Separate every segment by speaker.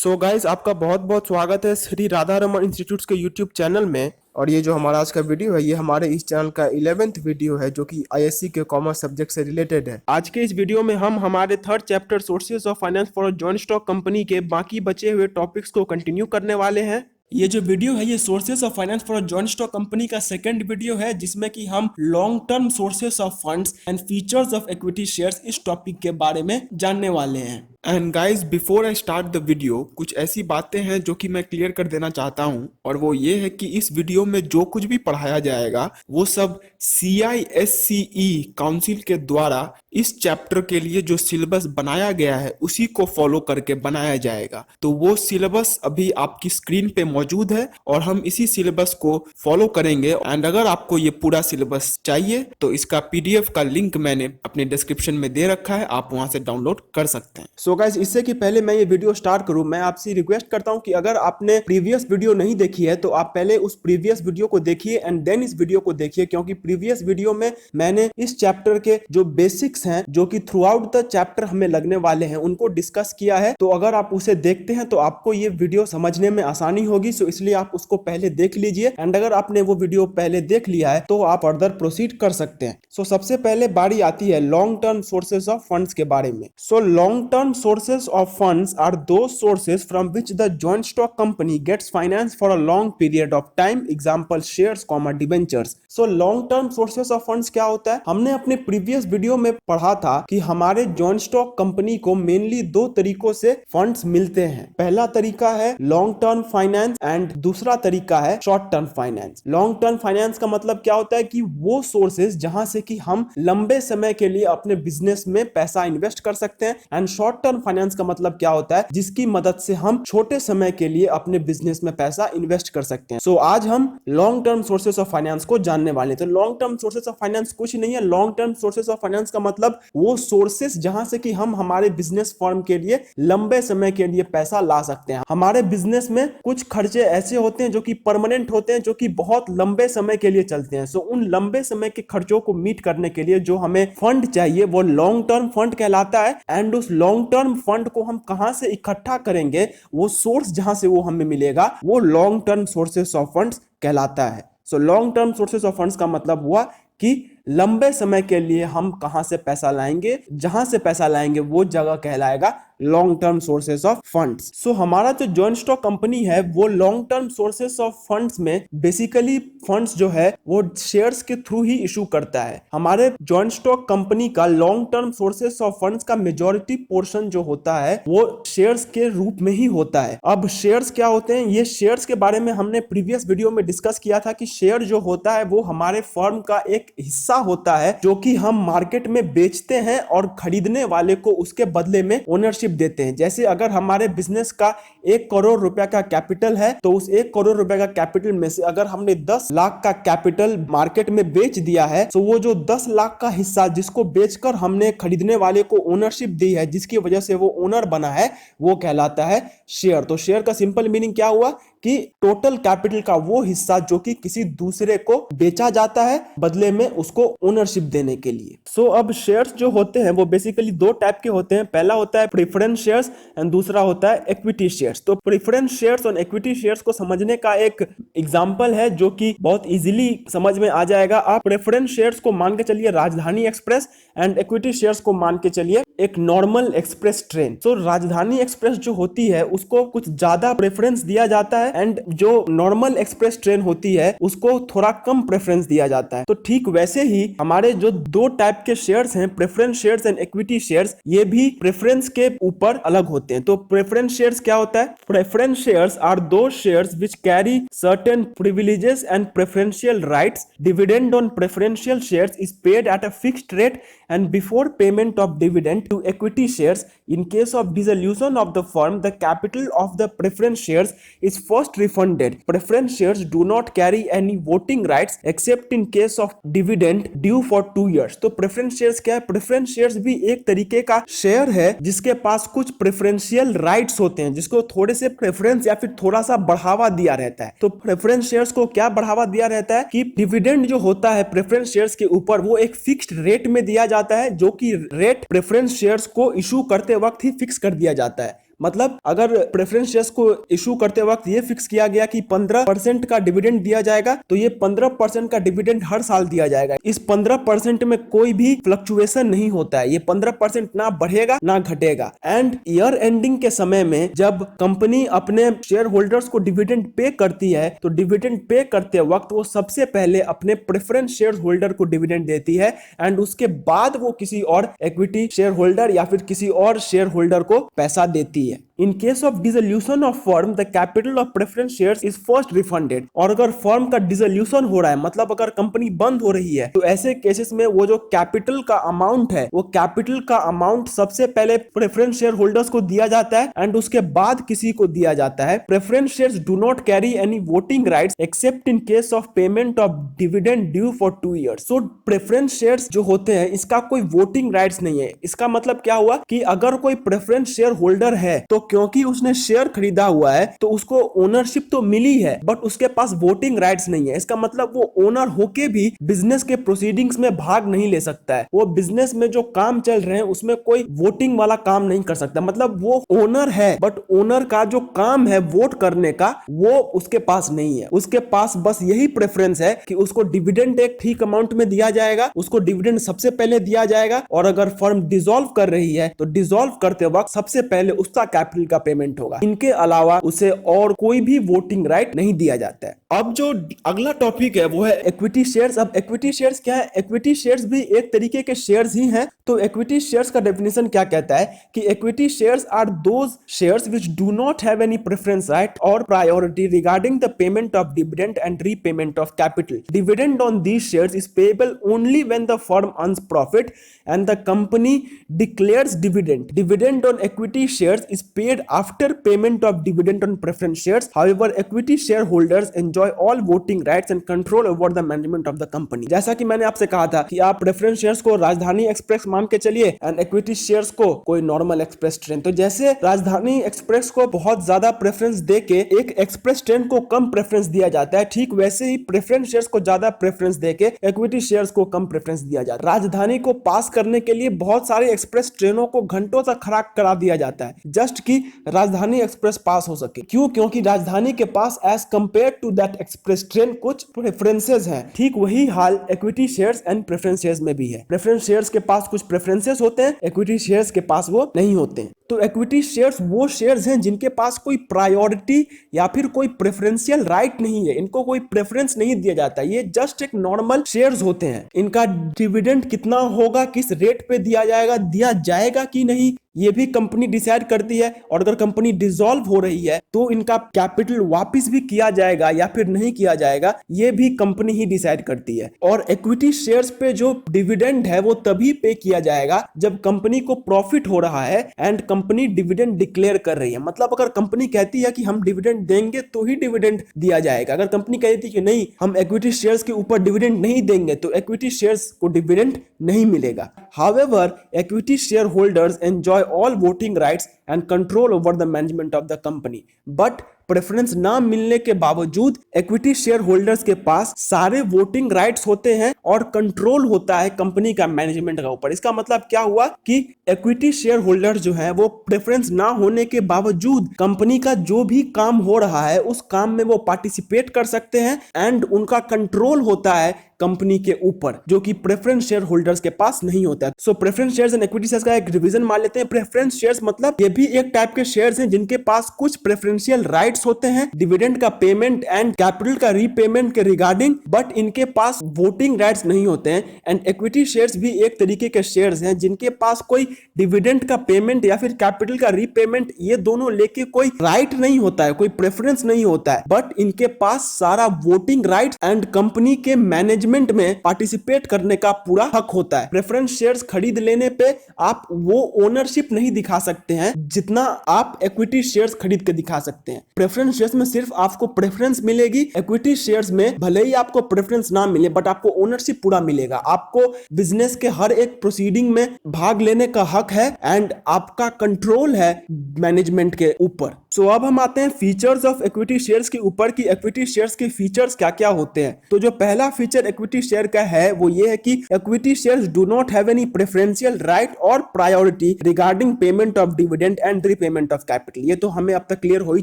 Speaker 1: So guys, आपका बहुत बहुत स्वागत है श्री राधा रमन इंस्टीट्यूट के यूट्यूब चैनल में। और ये जो हमारा आज का वीडियो है, ये हमारे इस चैनल का 11th वीडियो है जो कि आईएससी के कॉमर्स सब्जेक्ट से रिलेटेड है। आज के इस वीडियो में हम हमारे third chapter sources of finance for joint stock company के बाकी बचे हुए टॉपिक्स को कंटिन्यू करने वाले हैं। ये जो वीडियो है ये sources of finance for joint stock company का सेकंड वीडियो है, जिसमें कि हम long term sources of funds and features of equity shares इस टॉपिक के बारे में जानने वाले हैं। And guys, before I start the video, कुछ ऐसी बातें हैं जो कि मैं क्लियर कर देना चाहता हूं, और वो ये है कि इस वीडियो में जो कुछ भी पढ़ाया जाएगा वो सब CISCE काउंसिल के द्वारा इस चैप्टर के लिए जो सिलेबस बनाया गया है उसी को फॉलो करके बनाया जाएगा। तो वो सिलेबस अभी आपकी स्क्रीन पे मौजूद है और हम इसी सिलेबस को फॉलो करेंगे। एंड अगर आपको ये पूरा सिलेबस चाहिए तो इसका PDF का लिंक मैंने अपने डिस्क्रिप्शन में दे रखा है, आप वहां से डाउनलोड कर सकते हैं। सो गाइस, इससे कि पहले मैं ये वीडियो स्टार्ट करूं, मैं आपसे रिक्वेस्ट करता हूं कि अगर आपने प्रीवियस वीडियो नहीं देखी है तो आप पहले उस प्रीवियस वीडियो को देखिए एंड देन इस वीडियो को देखिए, क्योंकि प्रीवियस वीडियो में मैंने इस चैप्टर के जो बेसिक्स हैं जो कि थ्रू आउट द चैप्टर हमें लगने वाले हैं उनको डिस्कस किया है। तो अगर आप उसे देखते हैं तो आपको ये वीडियो समझने में आसानी होगी, सो इसलिए आप उसको पहले देख लीजिए। एंड अगर आपने वो वीडियो पहले देख लिया है तो आप फर्दर प्रोसीड कर सकते हैं। सो सबसे पहले बारी आती है long term sources of funds के बारे में। So long term sources of funds are those sources from which the joint stock company gets finance for a long period of time, example shares, debentures. So long term sources of funds क्या होता है? हमने अपने previous video में पढ़ा था कि हमारे जॉइंट स्टॉक कंपनी को मेनली दो तरीकों से फंड्स मिलते हैं। पहला तरीका है लॉन्ग टर्म फाइनेंस एंड दूसरा तरीका है short term finance. Long term finance का मतलब क्या होता है कि वो सोर्सेज जहां से कि हम लंबे समय के लिए अपने बिजनेस में पैसा इन्वेस्ट कर सकते हैं। एंड शॉर्ट टर्म फाइनेंस का मतलब क्या होता है? जिसकी मदद से हम छोटे समय के लिए अपने बिजनेस में पैसा इन्वेस्ट कर सकते हैं। सो आज हम long term sources of finance को जानने वाले हैं। तो long term sources of finance कुछ नहीं है। Long term sources of finance का मतलब वो सोर्सेस जहां से कि हम हमारे बिजनेस फर्म के लिए लंबे समय के लिए पैसा ला सकते हैं। हमारे बिजनेस में कुछ खर्चे ऐसे होते हैं जो कि परमानेंट होते हैं, जो कि बहुत लंबे समय के लिए चलते हैं। सो उन लंबे समय के खर्चों को मीट करने के लिए जो हमें फंड चाहिए वो लॉन्ग टर्म फंड कहलाता है। एंड उस लॉन्ग टर्म फंड को हम कहां से इकट्ठा करेंगे, वो सोर्स जहां से वो हमें मिलेगा वो long term sources of funds कहलाता है। So long term sources of funds का मतलब हुआ कि लंबे समय के लिए हम कहां से पैसा लाएंगे, जहां से पैसा लाएंगे वो जगह कहलाएगा long term sources of funds. So हमारा जो जॉइंट स्टॉक कंपनी है वो long term sources of funds में बेसिकली फंड्स जो है वो शेयर्स के थ्रू ही इशू करता है। हमारे जॉइंट स्टॉक कंपनी का long term sources of funds का मेजॉरिटी पोर्शन जो होता है वो शेयर्स के रूप में ही होता है। अब शेयर्स क्या होते हैं? ये शेयर्स के बारे में हमने प्रीवियस वीडियो में डिस्कस किया था कि शेयर जो होता है वो हमारे फर्म का एक हिस्सा होता है जो कि हम मार्केट में बेचते हैं और खरीदने वाले को उसके बदले में ओनरशिप देते हैं। जैसे अगर हमारे बिजनेस का 1 करोड़ रुपया का कैपिटल है तो उस 1 करोड़ रुपया का कैपिटल में से अगर हमने 10 लाख का कैपिटल मार्केट में बेच दिया है तो वो जो 10 लाख का हिस्सा जिसको बेचकर हमने खरीदने वाले को ओनरशिप दी है, जिसकी वजह से वो ओनर बना है, वो कहलाता है शेयर। तो शेयर का सिंपल मीनिंग क्या हुआ कि टोटल कैपिटल का वो हिस्सा जो कि किसी दूसरे को बेचा जाता है बदले में उसको ओनरशिप देने के लिए। सो अब शेयर्स जो होते हैं वो बेसिकली दो टाइप के होते हैं। पहला होता है प्रेफरेंस शेयर्स एंड दूसरा होता है इक्विटी शेयर्स। तो प्रेफरेंस शेयर्स और इक्विटी शेयर्स को समझने का एक एग्जांपल है जो कि बहुत इजीली समझ में आ जाएगा। आप प्रेफरेंस शेयर्स को मान के चलिए राजधानी एक्सप्रेस एंड इक्विटी शेयर्स को मान के चलिए एक नॉर्मल एक्सप्रेस ट्रेन। तो राजधानी एक्सप्रेस जो होती है उसको कुछ ज्यादा प्रेफरेंस दिया जाता है एंड जो नॉर्मल एक्सप्रेस ट्रेन होती है उसको थोड़ा कम प्रेफरेंस दिया जाता है। तो ठीक वैसे ही हमारे जो दो टाइप के शेयर्स हैं, preference shares and equity shares, ये भी प्रेफरेंस के ऊपर अलग होते हैं। तो प्रेफरेंस शेयर्स क्या होता है? Preference shares are those shares which carry certain privileges and preferential rights. Dividend on preferential shares is paid at a fixed rate and before payment of dividend to equity shares. In case of dissolution of the firm, the capital of the preference shares is first refunded. Preference shares do not carry any voting rights except in case of dividend due for 2 years. तो preference shares क्या है? preference shares भी एक तरीके का share है जिसके पास कुछ preferential rights होते हैं, जिसको थोड़े से preference या फिर थोड़ा सा बढ़ावा दिया रहता है। तो preference shares को क्या बढ़ावा दिया रहता है कि dividend जो होता है preference shares के ऊपर वो एक fixed rate में दिया जाता है, जो कि रेट प्रेफरेंस शेयर्स को इशू करते वक्त ही फिक्स कर दिया जाता है। मतलब अगर प्रेफरेंस शेयर्स को इशू करते वक्त ये फिक्स किया गया कि 15% का डिविडेंड दिया जाएगा, तो ये 15% का डिविडेंड हर साल दिया जाएगा। इस 15% में कोई भी फ्लक्चुएशन नहीं होता है, ये 15% ना बढ़ेगा ना घटेगा। एंड ईयर एंडिंग के समय में जब कंपनी अपने शेयर होल्डर्स को डिविडेंड पे करती है, तो डिविडेंड पे करते वक्त वो सबसे पहले अपने प्रेफरेंस शेयर होल्डर को डिविडेंड देती है एंड उसके बाद वो किसी और इक्विटी शेयर होल्डर या फिर किसी और शेयर होल्डर को पैसा देती है। इन case of dissolution of firm, the capital of preference shares is first refunded. और अगर फर्म का डिसोल्यूशन हो रहा है, मतलब अगर कंपनी बंद हो रही है, तो ऐसे केसेस में वो जो कैपिटल का अमाउंट है, वो कैपिटल का अमाउंट सबसे पहले प्रेफरेंस शेयर होल्डर्स को दिया जाता है एंड उसके बाद किसी को दिया जाता है। Preference shares do not carry any voting rights accept in case of payment of dividend due for 2 years। So preference shares जो होते हैं, इसका कोई वोटिंग राइट्स नहीं है। इसका मतलब क्या हुआ कि अगर कोई प्रेफरेंस शेयर होल्डर है, तो क्योंकि उसने शेयर खरीदा हुआ है तो उसको ओनरशिप तो मिली है, बट उसके पास वोटिंग राइट्स नहीं है। इसका मतलब वो ओनर होके भी बिजनेस के प्रोसीडिंग्स में भाग नहीं ले सकता है। वो बिजनेस में जो काम चल रहे हैं उसमें कोई वोटिंग वाला काम नहीं कर सकता। मतलब वो ओनर है, बट ओनर का जो काम है वोट करने का, वो उसके पास नहीं है। उसके पास बस यही प्रेफरेंस है कि उसको डिविडेंड एक ठीक अमाउंट में दिया जाएगा, उसको डिविडेंड सबसे पहले दिया जाएगा, और अगर फर्म डिसॉल्व कर रही है तो डिसॉल्व करते वक्त सबसे पहले उसका कैपिटल का पेमेंट होगा। इनके अलावा उसे और कोई भी वोटिंग राइट नहीं दिया जाता है। अब जो अगला टॉपिक है वो है इक्विटी शेयर्स। अब इक्विटी शेयर्स क्या है? इक्विटी शेयर्स भी एक तरीके के शेयर्स ही हैं। तो इक्विटी शेयर्स का डेफिनेशन क्या कहता है कि equity shares are those shares which do not have any preference right or priority regarding the payment of dividend and repayment of capital. Dividend on these shares is payable only when the firm earns profit and the company declares dividend. Dividend on equity shares is paid after payment of dividend on preference shares. However, equity shareholders enjoy all voting rights and control over the management of the company. जैसा कि मैंने आपसे कहा था कि आप preference shares को राजधानी एक्सप्रेस मान के चलिए एंड इक्विटी शेयर्स को कोई नॉर्मल एक्सप्रेस ट्रेन। तो जैसे राजधानी एक्सप्रेस को बहुत ज्यादा प्रेफरेंस देके एक एक्सप्रेस ट्रेन को कम प्रेफरेंस दिया जाता है, ठीक वैसे ही प्रेफरेंस शेयर्स को ज्यादा प्रेफरेंस देके इक्विटी शेयर्स को कम प्रेफरेंस दिया जाता है। राजधानी को पास करने के लिए बहुत सारे एक्सप्रेस ट्रेनों को घंटों तक खड़ा करा दिया जाता है जस्ट कि राजधानी एक्सप्रेस पास हो सके। क्यों? क्योंकि राजधानी के पास as compare to that express train कुछ प्रेफरेंसेस हैं। ठीक वही हाल equity shares and preference shares में भी है। प्रेफरेंस शेयर्स के पास कुछ प्रेफरेंसेस होते हैं, इक्विटी शेयर्स के पास वो नहीं होते हैं। तो इक्विटी शेयर्स वो शेयर्स हैं जिनके पास कोई प्रायोरिटी या फिर कोई प्रेफरेंशियल राइट नहीं है, इनको कोई प्रेफरेंस नहीं दिया जाता। ये जस्ट एक नॉर्मल शेयर्स होते हैं। इनका डिविडेंड कितना होगा, किस रेट पे दिया जाएगा कि नहीं, ये भी कंपनी डिसाइड करती है। और अगर कंपनी डिसॉल्व हो रही है तो इनका कैपिटल वापस भी किया जाएगा या फिर नहीं किया जाएगा, ये भी कंपनी ही डिसाइड करती है। और इक्विटी शेयर्स पे जो डिविडेंड है वो तभी पे किया जाएगा जब कंपनी को प्रॉफिट हो रहा है एंड कंपनी डिविडेंड डिक्लेयर कर रही है। मतलब अगर कंपनी कहती है कि हम डिविडेंड देंगे तो ही डिविडेंड दिया जाएगा। अगर कंपनी कहती है कि नहीं, हम इक्विटी शेयर्स के ऊपर डिविडेंड नहीं देंगे, तो इक्विटी शेयर्स को डिविडेंड नहीं मिलेगा। However, equity share holders enjoy all voting rights and control over the management of the company, but preference ना मिलने के बावजूद इक्विटी शेयर होल्डर्स के पास सारे वोटिंग राइट्स होते हैं और कंट्रोल होता है कंपनी का मैनेजमेंट का ऊपर। इसका मतलब क्या हुआ कि इक्विटी शेयर होल्डर जो है वो प्रेफरेंस ना होने के बावजूद कंपनी का जो भी काम हो रहा है उस काम में वो पार्टिसिपेट कर सकते हैं एंड उनका कंट्रोल होता है कंपनी के ऊपर, जो कि प्रेफरेंस शेयर होल्डर्स के पास नहीं होता है। So preference shares and equity shares का एक रिवीजन मान लेते हैं। प्रेफरेंस शेयर्स मतलब ये भी एक टाइप के शेयर्स हैं जिनके पास कुछ प्रेफरेंशियल राइट्स होते हैं डिविडेंड का पेमेंट एंड कैपिटल का रीपेमेंट के रिगार्डिंग, बट इनके पास वोटिंग राइट्स नहीं होते हैं। एंड इक्विटी शेयर्स भी एक तरीके के शेयर्स हैं जिनके पास कोई डिविडेंड का पेमेंट या फिर कैपिटल का रीपेमेंट ये दोनों लेके कोई राइट नहीं होता है, कोई प्रेफरेंस नहीं होता है, बट इनके पास सारा वोटिंग राइट एंड कंपनी के मैनेजमेंट में पार्टिसिपेट करने का पूरा हक होता है। प्रेफरेंस शेयर्स खरीद लेने पे आप वो ओनरशिप नहीं दिखा सकते हैं जितना आप इक्विटी शेयर्स खरीद के दिखा सकते हैं। प्रेफरेंस शेयर्स में सिर्फ आपको प्रेफरेंस मिलेगी, इक्विटी शेयर्स में भले ही आपको प्रेफरेंस ना मिले बट आपको ओनरशिप पूरा मिलेगा। आपको बिजनेस के हर एक प्रोसीडिंग में भाग लेने का हक है एंड आपका कंट्रोल है मैनेजमेंट के ऊपर। सो अब हम आते हैं फीचर्स ऑफ इक्विटी शेयर्स के ऊपर कि इक्विटी शेयर्स के फीचर्स क्या क्या होते हैं। तो जो पहला फीचर इक्विटी शेयर का है वो ये है कि equity shares do not have any preferential right or priority regarding payment of dividend and repayment of capital. ये तो हमें अब तक क्लियर हो ही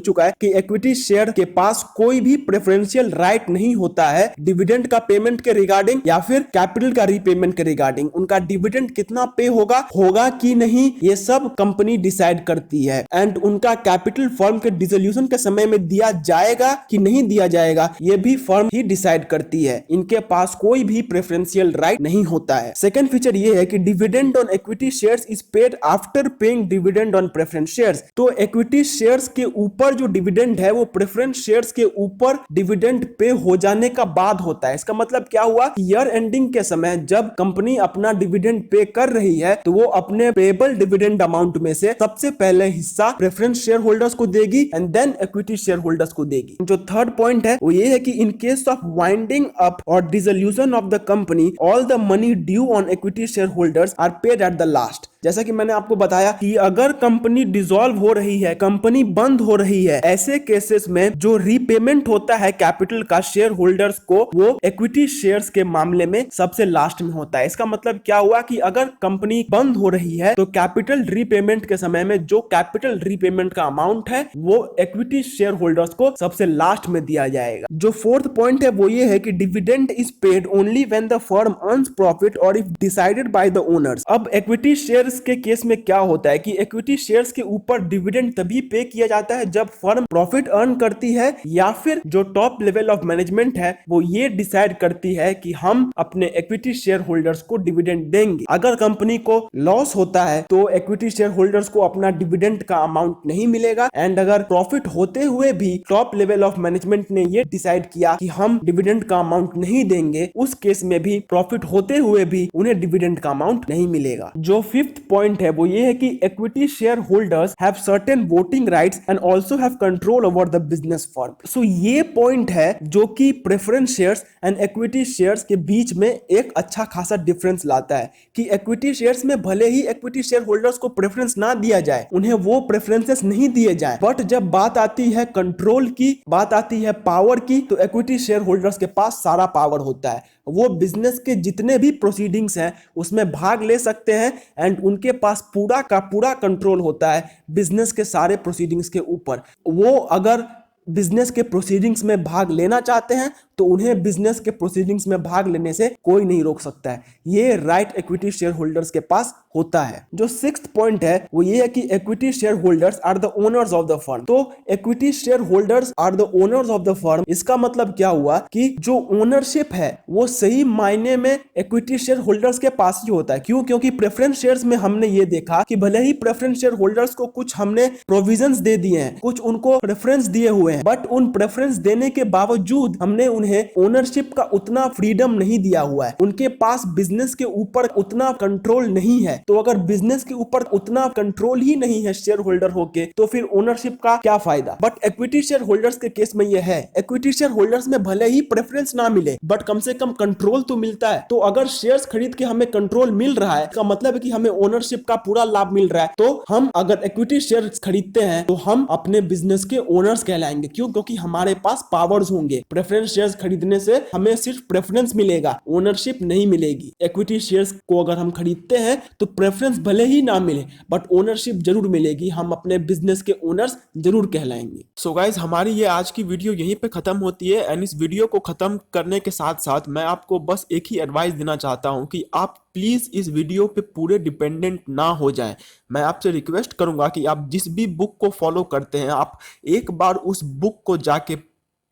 Speaker 1: चुका है कि इक्विटी शेयर के पास कोई भी प्रेफरेंशियल राइट नहीं होता है डिविडेंड का पेमेंट के रिगार्डिंग या फिर कैपिटल का रीपेमेंट के रिगार्डिंग। उनका डिविडेंड कितना पे होगा कि नहीं, ये सब कंपनी डिसाइड करती है। एंड उनका कैपिटल फर्म के डिसोल्यूशन के समय में दिया जाएगा कि नहीं दिया जाएगा, ये भी फर्म ही डिसाइड करती है। इनके पास कोई भी प्रेफरेंशियल राइट नहीं होता है। सेकंड फीचर ये है कि dividend on equity shares is paid after paying dividend on preference shares. तो इक्विटी शेयर्स के ऊपर जो डिविडेंड है वो प्रेफरेंस शेयर्स के ऊपर डिविडेंड पे हो जाने का बाद होता है। इसका मतलब क्या हुआ, ईयर एंडिंग के समय जब कंपनी अपना डिविडेंड पे कर रही है तो वो अपने पेबल डिविडेंड अमाउंट में से सबसे पहले हिस्सा प्रेफरेंस शेयर होल्डर्स को देगी and then equity share holders को देगी। जो थर्ड पॉइंट है वो ये है कि in case of winding up or dissolution of the company all the money due on equity share holders are paid at the last. जैसा कि मैंने आपको बताया कि अगर कंपनी डिसॉल्व हो रही है, कंपनी बंद हो रही है, ऐसे केसेस में जो रीपेमेंट होता है कैपिटल का शेयर होल्डर्स को वो इक्विटी शेयर्स के मामले में सबसे लास्ट में होता है। इसका मतलब क्या हुआ कि अगर कंपनी बंद हो रही है तो कैपिटल रीपेमेंट के समय में जो कैपिटल रीपेमेंट का अमाउंट है वो इक्विटी शेयर होल्डर्स को सबसे लास्ट में दिया जाएगा। जो फोर्थ पॉइंट है वो ये है कि dividend is paid only when the firm earns profit और if decided by the owners. अब इक्विटी शेयर के केस में क्या होता है कि इक्विटी शेयर्स के ऊपर डिविडेंड तभी पे किया जाता है जब फर्म प्रॉफिट अर्न करती है या फिर जो टॉप लेवल ऑफ मैनेजमेंट है वो ये डिसाइड करती है कि हम अपने इक्विटी शेयर होल्डर्स को डिविडेंड देंगे। अगर कंपनी को लॉस होता है तो इक्विटी शेयर होल्डर्स को अपना डिविडेंड का अमाउंट नहीं मिलेगा। एंड अगर प्रॉफिट होते हुए भी टॉप लेवल ऑफ मैनेजमेंट ने ये डिसाइड किया कि हम डिविडेंड का अमाउंट नहीं देंगे, उस केस में भी प्रॉफिट होते हुए भी उन्हें डिविडेंड का अमाउंट नहीं मिलेगा। जो फिफ्थ पॉइंट है वो ये है कि equity share holders have certain voting rights and also have control over the business firm. So ये पॉइंट है जो कि preference shares and equity shares के बीच में एक अच्छा खासा डिफरेंस लाता है कि इक्विटी शेयर्स में भले ही इक्विटी शेयर होल्डर्स को प्रेफरेंस ना दिया जाए, उन्हें वो प्रेफरेंसेस नहीं दिए जाए, बट जब बात आती है कंट्रोल की, बात आती है पावर की, तो इक्विटी शेयर होल्डर्स के पास सारा पावर होता है। वो बिजनेस के जितने भी प्रोसीडिंग्स हैं उसमें भाग ले सकते हैं एंड उनके पास पूरा का पूरा कंट्रोल होता है बिजनेस के सारे प्रोसीडिंग्स के ऊपर। वो अगर बिजनेस के प्रोसीडिंग्स में भाग लेना चाहते हैं तो उन्हें बिजनेस के प्रोसीडिंग्स में भाग लेने से कोई नहीं रोक सकता है। ये राइट इक्विटी शेयर होल्डर्स के पास होता है। जो सिक्स्थ पॉइंट है वो ये है कि equity share holders are the owners of the firm. तो equity share holders are the owners of the firm, इसका मतलब क्या हुआ कि जो ओनरशिप है वो सही मायने में इक्विटी शेयर होल्डर्स के पास ही होता है। क्यों? क्योंकि प्रेफरेंस शेयर्स में हमने ये देखा कि भले ही प्रेफरेंस शेयर होल्डर्स को कुछ हमने प्रोविजंस दे दिए हैं, कुछ उनको प्रेफरेंस दिए हुए हैं, बट उन प्रेफरेंस देने के बावजूद हमने उन्हें ओनरशिप का उतना फ्रीडम नहीं दिया हुआ है। उनके पास बिजनेस के ऊपर उतना कंट्रोल नहीं है। तो अगर बिजनेस के ऊपर उतना कंट्रोल ही नहीं है शेयर होल्डर होके, तो फिर ओनरशिप का क्या फायदा। बट इक्विटी शेयर होल्डर्स के केस में यह है, इक्विटी शेयर होल्डर्स में भले ही प्रेफरेंस ना मिले बट कम से कम कंट्रोल तो मिलता है। तो अगर शेयर्स खरीद के हमें कंट्रोल मिल रहा है, इसका मतलब है कि हमें ओनरशिप का पूरा लाभ मिल रहा है। तो हम अगर इक्विटी शेयर खरीदते हैं तो हम अपने बिजनेस के ओनर्स कहलाएंगे। क्यों? क्योंकि हमारे पास पावर्स होंगे। प्रेफरेंस शेयर्स खरीदने से हमें सिर्फ प्रेफरेंस मिलेगा, ओनरशिप नहीं मिलेगी। इक्विटी शेयर्स को अगर हम खरीदते हैं तो प्रेफरेंस भले ही ना मिले बट ओनरशिप जरूर मिलेगी, हम अपने बिजनेस के ओनर्स जरूर कहलाएंगे। सो गाइस, हमारी ये आज की वीडियो यहीं पे खत्म होती है। एंड इस वीडियो को खत्म करने के साथ साथ मैं आपको बस एक ही एडवाइस देना चाहता हूं कि आप प्लीज इस वीडियो पे पूरे डिपेंडेंट ना हो जाएं। मैं आपसे रिक्वेस्ट करूंगा कि आप जिस भी बुक को फॉलो करते हैं आप एक बार उस बुक को जाके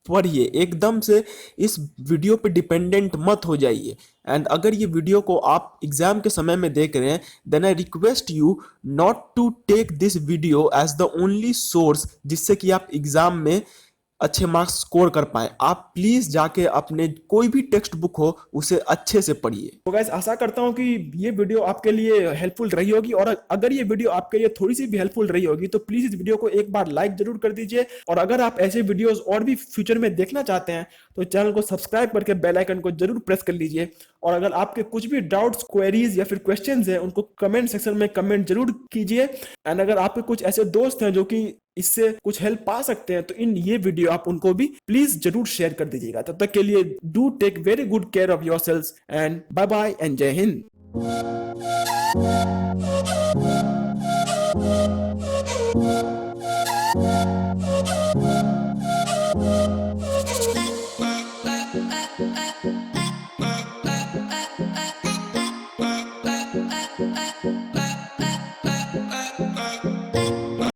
Speaker 1: पढ़िए, एकदम से इस वीडियो पे डिपेंडेंट मत हो जाइए। एंड अगर ये वीडियो को आप एग्जाम के समय में देख रहे हैं then I request you not to take this video as the only source जिससे कि आप एग्जाम में अच्छे मार्क्स स्कोर कर पाए। आप प्लीज जाके अपने कोई भी टेक्स्ट बुक हो उसे अच्छे से पढ़िए। तो गाइस, आशा करता हूं कि ये वीडियो आपके लिए हेल्पफुल रही होगी, और अगर ये वीडियो आपके लिए थोड़ी सी भी हेल्पफुल रही होगी तो प्लीज इस वीडियो को एक बार लाइक जरूर कर दीजिए। और अगर आप ऐसे वीडियोस और भी फ्यूचर में देखना चाहते हैं तो चैनल को सब्सक्राइब करके बेल आइकन को जरूर प्रेस कर लीजिए। और अगर आपके कुछ भी डाउट्स, क्वेरीज या फिर क्वेश्चंस हैं उनको कमेंट सेक्शन में कमेंट जरूर कीजिए। एंड अगर आपके कुछ ऐसे दोस्त हैं जो कि इससे कुछ हेल्प पा सकते हैं तो इन ये वीडियो आप उनको भी प्लीज जरूर शेयर कर दीजिएगा। तब तक के लिए do take very good care of yourselves and bye bye and जय हिंद।